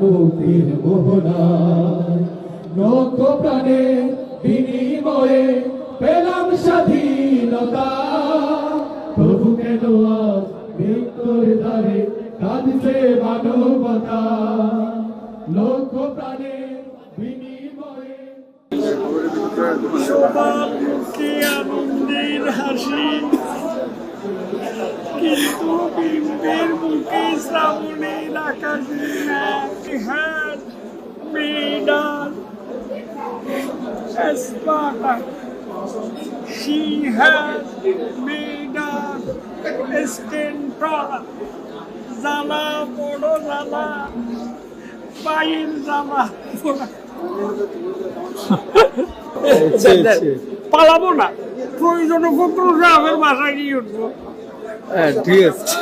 মুক্তির মোহনায় লক্ষ প্রাণে বিনিময়ে পেলাম স্বাধীনতা। প্রভু কেন আজ মৃত্যুর দ্বারে কাঁদছে মানবতা, লক্ষ প্রাণে বিনিময়ে। সবার মুখে আনন্দের হাসি, কিন্তু বিম্বের মুখে শ্রাবণের আকাশে হ্যাঁ মেডার Espada. She has made a stentor. Zala, Bodo Zala, Pain Zala. পালাবো না, প্রয়োজনে পত্র গ্রামের বাসায় গিয়ে উঠবো। ঠিক আছে।